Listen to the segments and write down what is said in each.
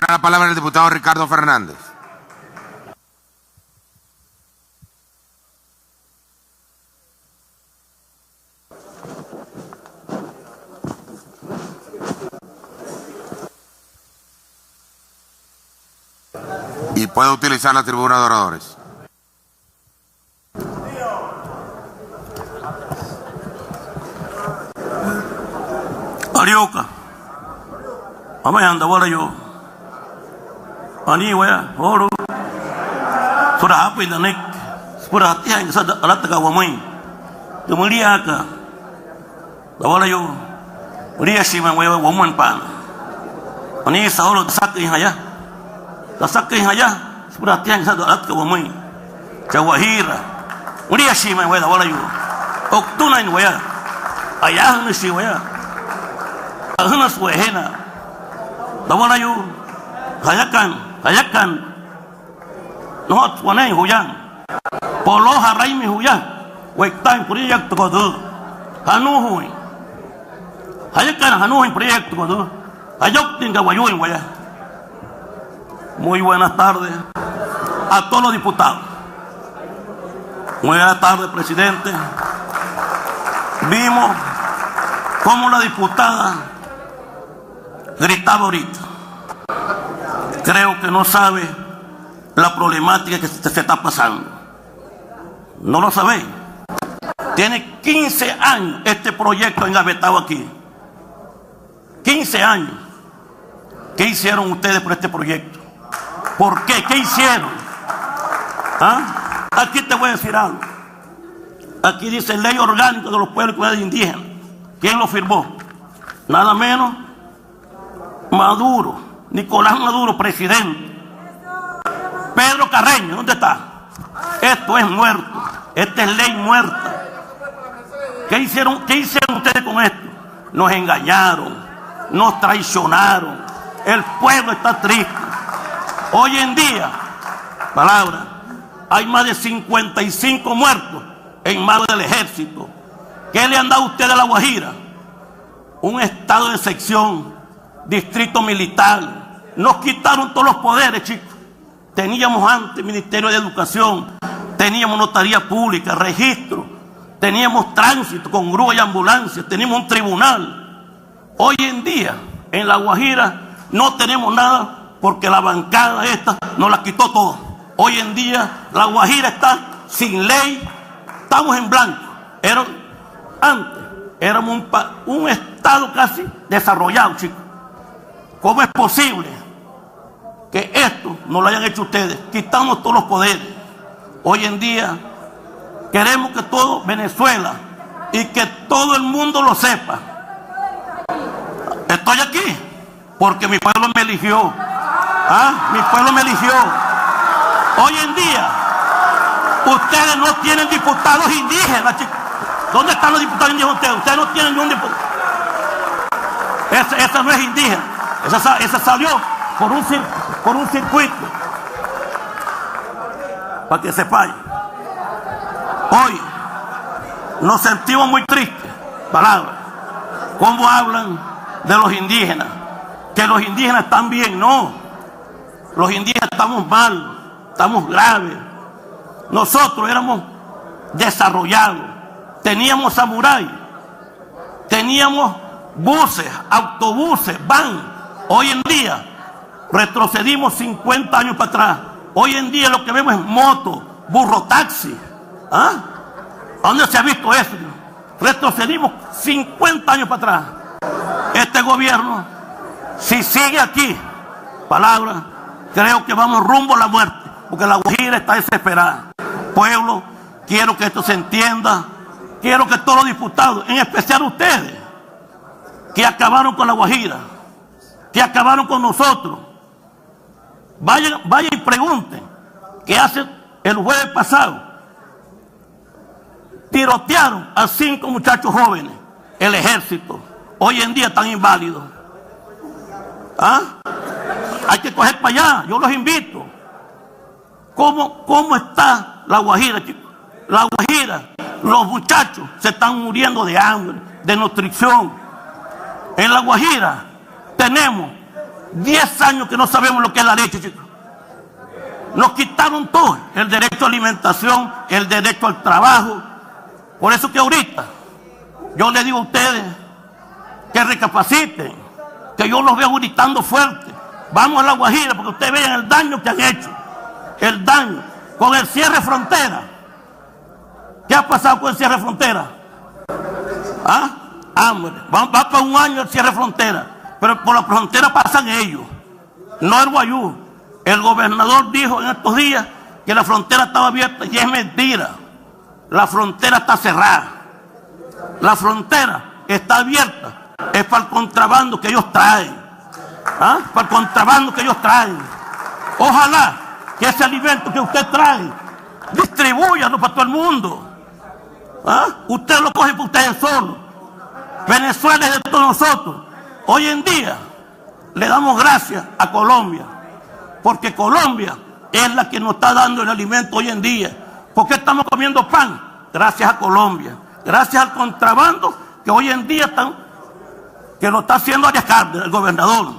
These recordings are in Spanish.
Tendrá la palabra el diputado Ricardo Fernández. Y puede utilizar la tribuna de oradores. Arioka. Amayanda wala yo. Ani waya horo. Sudah apa itu nek? Sudah hati yang sada alat ka wamai. Kemudian ka. Wala yo. Uriya si man waya waman pan. Ani saulo sakin haya. Sakin haya. Sudah hati yang sada alat ka wamai. Jawahira. Uriya si man waya wala yo. Oktunain waya. Ayah ni si waya. Ahnas wehena. Dawala yu hayakan not wanai huyan polo haraimi huyan wektain proyek tokodo hanuhui hayakan hanuhui proyek tokodo hayok tinga wayuin waya. Muy buenas tardes a todos los diputados. Muy buenas tardes, presidente. Vimos cómo la diputada gritaba ahorita. Creo que no sabe la problemática que se está pasando. No lo sabe. Tiene 15 años este proyecto engavetado aquí. 15 años. ¿Qué hicieron ustedes por este proyecto? ¿Por qué? ¿Qué hicieron? ¿Ah? Aquí te voy a decir algo. Aquí dice Ley Orgánica de los Pueblos y Comunidades Indígenas. ¿Quién lo firmó? Nada menos Maduro, Nicolás Maduro, presidente. Pedro Carreño, ¿dónde está? Esto es muerto. Esta es ley muerta. ¿Qué hicieron ustedes con esto? Nos engañaron, nos traicionaron. El pueblo está triste. Hoy en día, hay más de 55 muertos en manos del ejército. ¿Qué le han dado ustedes a La Guajira? Un estado de sección, distrito militar. Nos quitaron todos los poderes, chicos. Teníamos antes Ministerio de Educación, teníamos notaría pública, registro, teníamos tránsito con grúa y ambulancia, teníamos un tribunal. Hoy en día, en La Guajira, no tenemos nada porque la bancada esta nos la quitó todo. Hoy en día, La Guajira está sin ley, estamos en blanco. Antes éramos un estado casi desarrollado, chicos. ¿Cómo es posible que esto no lo hayan hecho ustedes? Quitamos todos los poderes. Hoy en día queremos que todo Venezuela y que todo el mundo lo sepa. Estoy aquí porque mi pueblo me eligió. Mi pueblo me eligió. Hoy en día ustedes no tienen diputados indígenas, chicos. ¿Dónde están los diputados indígenas ustedes? Ustedes no tienen ni un diputado. Esa no es indígena. Esa salió por un circuito. Para que sepáis. Hoy nos sentimos muy tristes. ¿Cómo hablan de los indígenas? Que los indígenas están bien. No. Los indígenas estamos mal. Estamos graves. Nosotros éramos desarrollados. Teníamos samurái. Teníamos buses, autobuses, van. Hoy en día retrocedimos 50 años para atrás. Hoy en día lo que vemos es moto, burro taxi. ¿A dónde se ha visto eso? Retrocedimos 50 años para atrás. Este gobierno, si sigue aquí, creo que vamos rumbo a la muerte, porque La Guajira está desesperada. Pueblo, quiero que esto se entienda. Quiero que todos los diputados, en especial ustedes, que acabaron con La Guajira, que acabaron con nosotros, vayan y pregunten qué hace el jueves pasado. Tirotearon a 5 muchachos jóvenes, el ejército. Hoy en día están inválidos. Hay que coger para allá, yo los invito. ¿Cómo está La Guajira, chicos? La Guajira, los muchachos se están muriendo de hambre, de nutrición. En La Guajira tenemos 10 años que no sabemos lo que es la leche, chicos. Nos quitaron todo, el derecho a alimentación, el derecho al trabajo. Por eso que ahorita yo les digo a ustedes que recapaciten, que yo los veo gritando fuerte. Vamos a La Guajira porque ustedes vean el daño que han hecho, el daño con el cierre de frontera. ¿Qué ha pasado con el cierre de frontera? ¿Ah? Hambre. Va para un año el cierre de frontera, pero por la frontera pasan ellos, no el Guayú. El gobernador dijo en estos días que la frontera estaba abierta y es mentira. La frontera está cerrada. La frontera está abierta. Es para el contrabando que ellos traen. ¿Ah? Para el contrabando que ellos traen. Ojalá que ese alimento que usted trae, distribúyalo para todo el mundo. ¿Ah? Usted lo coge para ustedes solos. Venezuela es de todos nosotros. Hoy en día le damos gracias a Colombia, porque Colombia es la que nos está dando el alimento hoy en día. ¿Por qué estamos comiendo pan? Gracias a Colombia. Gracias al contrabando que hoy en día que lo está haciendo Arias Cárdenas, el gobernador,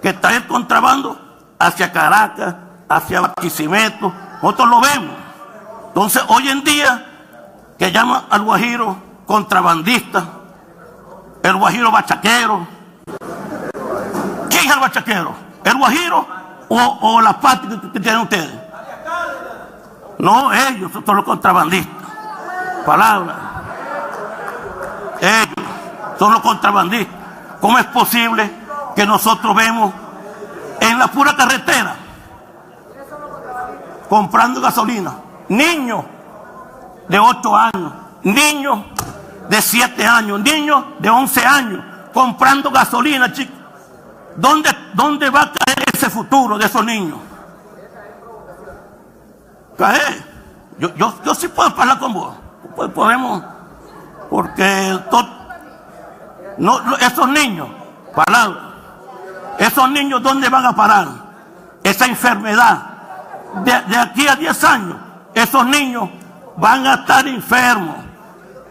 que está el contrabando hacia Caracas, hacia Barquisimeto. Nosotros lo vemos. Entonces, hoy en día, que llaman al guajiro contrabandista, el guajiro bachaquero. ¿Quién es el bachaquero? ¿El guajiro o la parte que tienen ustedes? No, ellos son los contrabandistas. Palabra. Ellos son los contrabandistas. ¿Cómo es posible que nosotros vemos en la pura carretera comprando gasolina niños de 8 años, niños de 7 años, niños de 11 años comprando gasolina, chicos? ¿Dónde va a caer ese futuro de esos niños? Caer. Yo sí puedo hablar con vos. Podemos, porque esos niños, palabra, esos niños, ¿dónde van a parar? Esa enfermedad, de aquí a 10 años, esos niños van a estar enfermos.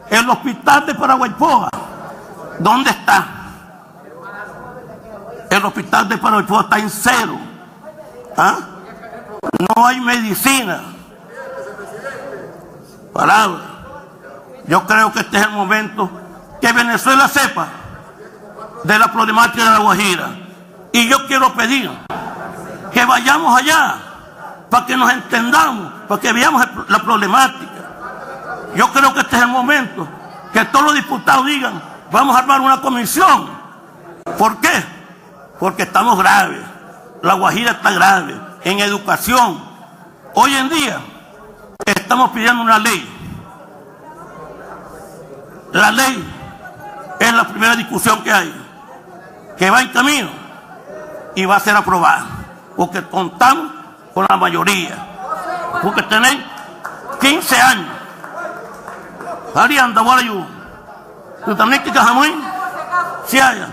El hospital de Paraguaypoa, ¿dónde está? El hospital de Paraguaypoa está en cero. ¿Ah? No hay medicina. Palabra. Yo creo que este es el momento que Venezuela sepa de la problemática de La Guajira. Y yo quiero pedir que vayamos allá para que nos entendamos, para que veamos la problemática. Yo creo que este es el momento que todos los diputados digan: vamos a armar una comisión. ¿Por qué? Porque estamos graves. La Guajira está grave en educación. Hoy en día estamos pidiendo una ley. La ley es la primera discusión que hay, que va en camino y va a ser aprobada, porque contamos con la mayoría, porque tenéis 15 años. Arián, ¿tú también que cajamuy? Si haya.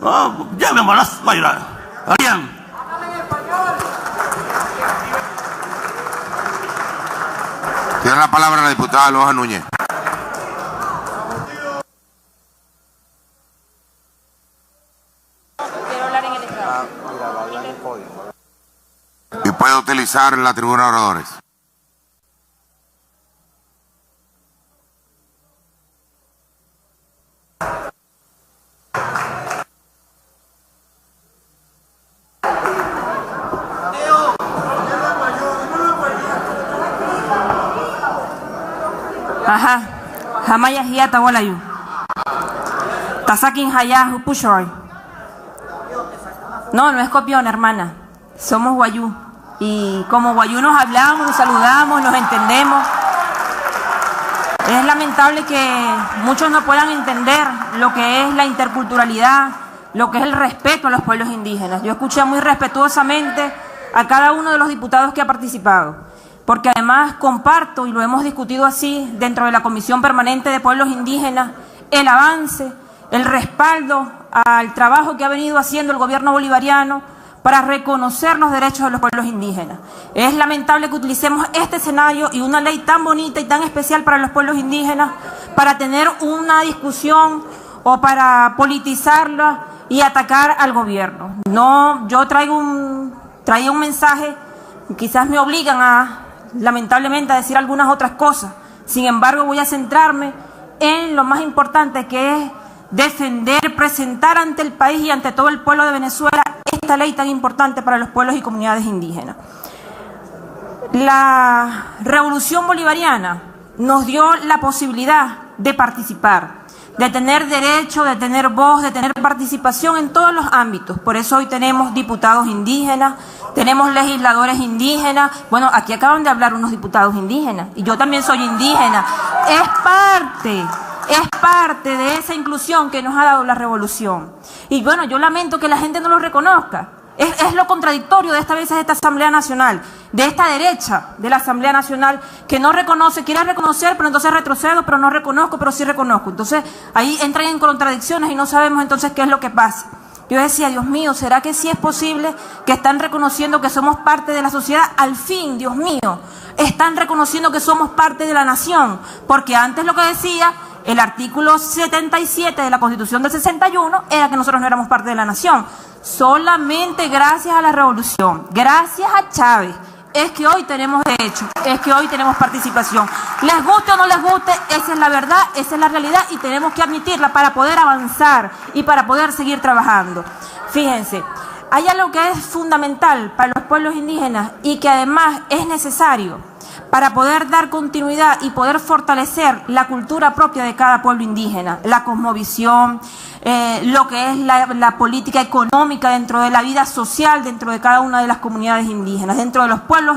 No, ya me van a bailar. Arián. Tiene la palabra la diputada Loja Núñez. Quiero hablar en el estrado. Y puede utilizar la tribuna de oradores. Ajá. Jamaya hiata walayu. Tasakin haya pushoy. No es copión, hermana. Somos guayú. Y como guayú nos hablamos, nos saludamos, nos entendemos. Es lamentable que muchos no puedan entender lo que es la interculturalidad, lo que es el respeto a los pueblos indígenas. Yo escuché muy respetuosamente a cada uno de los diputados que ha participado, porque además comparto, y lo hemos discutido así dentro de la Comisión Permanente de Pueblos Indígenas, el avance, el respaldo al trabajo que ha venido haciendo el gobierno bolivariano para reconocer los derechos de los pueblos indígenas. Es lamentable que utilicemos este escenario y una ley tan bonita y tan especial para los pueblos indígenas para tener una discusión o para politizarla y atacar al gobierno. No, yo traía un mensaje, quizás me obligan lamentablemente a decir algunas otras cosas. Sin embargo, voy a centrarme en lo más importante, que es defender, presentar ante el país y ante todo el pueblo de Venezuela esta ley tan importante para los pueblos y comunidades indígenas. La revolución bolivariana nos dio la posibilidad de participar, de tener derecho, de tener voz, de tener participación en todos los ámbitos. Por eso hoy tenemos diputados indígenas, tenemos legisladores indígenas. Bueno, aquí acaban de hablar unos diputados indígenas y yo también soy indígena. Es parte de esa inclusión que nos ha dado la revolución. Y bueno, yo lamento que la gente no lo reconozca. Es lo contradictorio de esta Asamblea Nacional, de esta derecha de la Asamblea Nacional, que no reconoce, quiere reconocer, pero entonces retrocedo, pero no reconozco, pero sí reconozco. Entonces ahí entran en contradicciones y no sabemos entonces qué es lo que pasa. Yo decía, Dios mío, ¿será que sí es posible que están reconociendo que somos parte de la sociedad? Al fin, Dios mío, están reconociendo que somos parte de la nación, porque antes lo que decía el artículo 77 de la Constitución del 61 era que nosotros no éramos parte de la nación. Solamente gracias a la revolución, gracias a Chávez, es que hoy tenemos derecho, es que hoy tenemos participación. Les guste o no les guste, esa es la verdad, esa es la realidad y tenemos que admitirla para poder avanzar y para poder seguir trabajando. Fíjense, hay algo que es fundamental para los pueblos indígenas y que además es necesario para poder dar continuidad y poder fortalecer la cultura propia de cada pueblo indígena, la cosmovisión, lo que es la política económica dentro de la vida social, dentro de cada una de las comunidades indígenas, dentro de los pueblos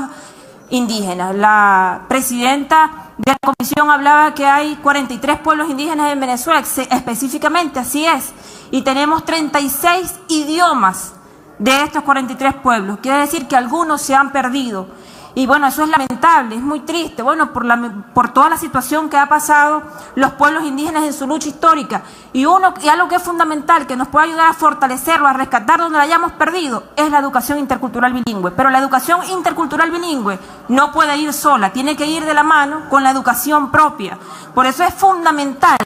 indígenas. La presidenta de la comisión hablaba que hay 43 pueblos indígenas en Venezuela, específicamente así es, y tenemos 36 idiomas de estos 43 pueblos. Quiere decir que algunos se han perdido. Y bueno, eso es lamentable, es muy triste, bueno, por toda la situación que ha pasado los pueblos indígenas en su lucha histórica. Y algo que es fundamental, que nos puede ayudar a fortalecerlo, a rescatar donde lo hayamos perdido, es la educación intercultural bilingüe. Pero la educación intercultural bilingüe no puede ir sola, tiene que ir de la mano con la educación propia. Por eso es fundamental.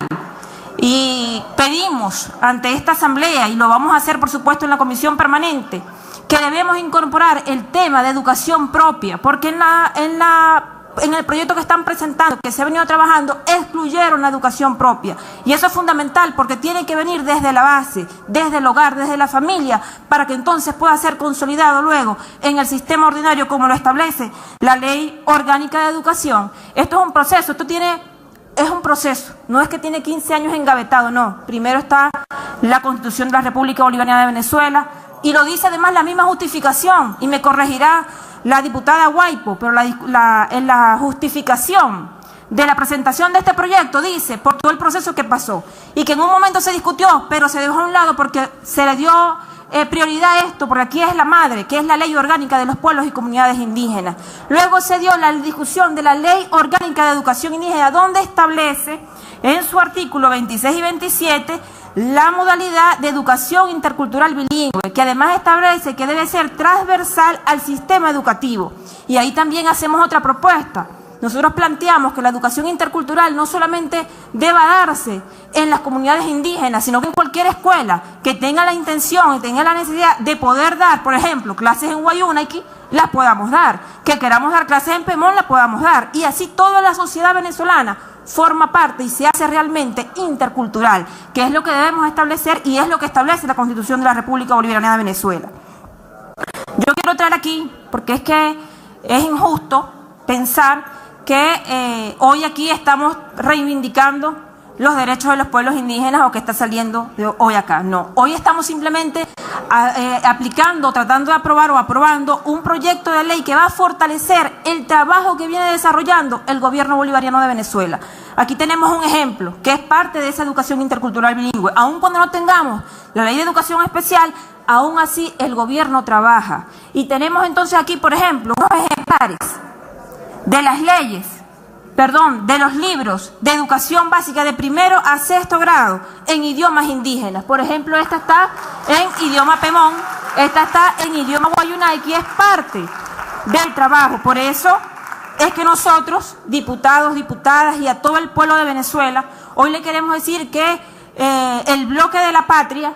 Y pedimos ante esta asamblea, y lo vamos a hacer por supuesto en la comisión permanente, que debemos incorporar el tema de educación propia, porque en el proyecto que están presentando, que se ha venido trabajando, excluyeron la educación propia. Y eso es fundamental porque tiene que venir desde la base, desde el hogar, desde la familia, para que entonces pueda ser consolidado luego en el sistema ordinario como lo establece la Ley Orgánica de Educación. Esto es un proceso, es un proceso, no es que tiene 15 años engavetado, no. Primero está la Constitución de la República Bolivariana de Venezuela, y lo dice además la misma justificación, y me corregirá la diputada Guaipo, pero en la justificación de la presentación de este proyecto dice, por todo el proceso que pasó, y que en un momento se discutió, pero se dejó a un lado porque se le dio prioridad a esto, porque aquí es la madre, que es la Ley Orgánica de los Pueblos y Comunidades Indígenas. Luego se dio la discusión de la Ley Orgánica de Educación Indígena, donde establece en su artículo 26 y 27 la modalidad de educación intercultural bilingüe, que además establece que debe ser transversal al sistema educativo. Y ahí también hacemos otra propuesta. Nosotros planteamos que la educación intercultural no solamente deba darse en las comunidades indígenas, sino que en cualquier escuela que tenga la intención y tenga la necesidad de poder dar, por ejemplo, clases en Wayuunaki, las podamos dar. Que queramos dar clases en Pemón, las podamos dar. Y así toda la sociedad venezolana forma parte y se hace realmente intercultural, que es lo que debemos establecer y es lo que establece la Constitución de la República Bolivariana de Venezuela. Yo quiero traer aquí, porque es que es injusto pensar que hoy aquí estamos reivindicando los derechos de los pueblos indígenas o que está saliendo de hoy acá. No, hoy estamos simplemente aplicando, tratando de aprobar o aprobando un proyecto de ley que va a fortalecer el trabajo que viene desarrollando el gobierno bolivariano de Venezuela. Aquí tenemos un ejemplo que es parte de esa educación intercultural bilingüe. Aun cuando no tengamos la ley de educación especial, aún así el gobierno trabaja. Y tenemos entonces aquí, por ejemplo, unos ejemplares de las leyes, de los libros de educación básica de 1º a 6º grado en idiomas indígenas. Por ejemplo, esta está en idioma Pemón, esta está en idioma Wayuunaki, es parte del trabajo. Por eso es que nosotros, diputados, diputadas y a todo el pueblo de Venezuela, hoy le queremos decir que el bloque de la patria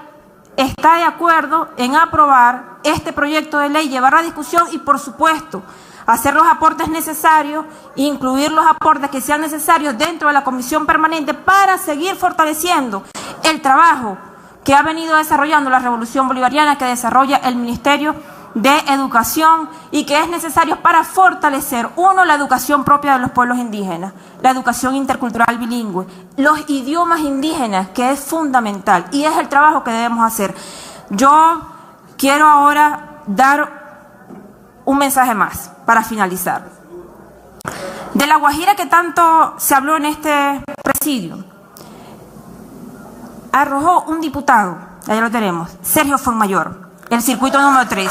está de acuerdo en aprobar este proyecto de ley, llevar a discusión y, por supuesto, hacer los aportes necesarios, incluir los aportes que sean necesarios dentro de la comisión permanente para seguir fortaleciendo el trabajo que ha venido desarrollando la Revolución Bolivariana, que desarrolla el Ministerio de Educación y que es necesario para fortalecer, uno, la educación propia de los pueblos indígenas, la educación intercultural bilingüe, los idiomas indígenas, que es fundamental y es el trabajo que debemos hacer. Yo quiero ahora dar un mensaje más para finalizar. De La Guajira, que tanto se habló en este presidio, arrojó un diputado, allá lo tenemos, Sergio Fuenmayor, el circuito número 3.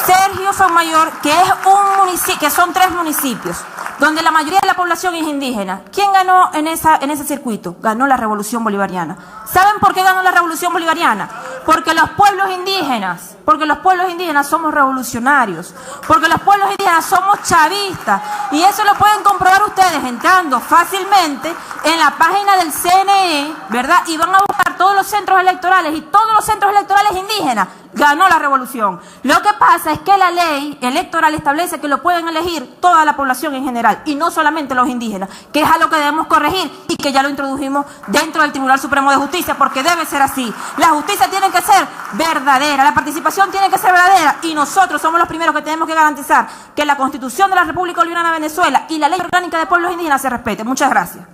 Sergio Fuenmayor, que es un municipio, que son 3 municipios, donde la mayoría de la población es indígena. ¿Quién ganó en ese circuito? Ganó la Revolución Bolivariana. ¿Saben por qué ganó la Revolución Bolivariana? Porque los pueblos indígenas somos revolucionarios, porque los pueblos indígenas somos chavistas, y eso lo pueden comprobar ustedes entrando fácilmente en la página del CNE, ¿verdad? Y van a buscar todos los centros electorales, y todos los centros electorales indígenas ganó la revolución. Lo que pasa es que la ley electoral establece que lo pueden elegir toda la población en general, y no solamente los indígenas, que es algo que debemos corregir y que ya lo introdujimos dentro del Tribunal Supremo de Justicia, porque debe ser así. La justicia tiene que ser verdadera, la participación tiene que ser verdadera, y nosotros somos los primeros que tenemos que garantizar que la Constitución de la República Bolivariana de Venezuela y la Ley Orgánica de Pueblos Indígenas se respete. Muchas gracias.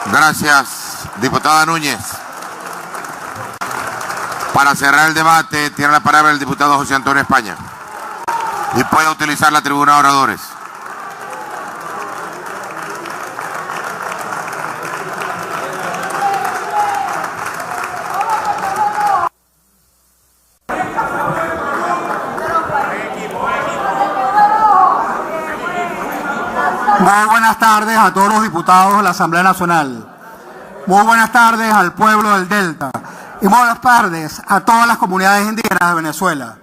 Gracias, diputada Núñez. Para cerrar el debate, tiene la palabra el diputado José Antonio España. Y puede utilizar la tribuna de oradores. Muy buenas tardes a todos los diputados de la Asamblea Nacional. Muy buenas tardes al pueblo del Delta. Y buenas tardes a todas las comunidades indígenas de Venezuela.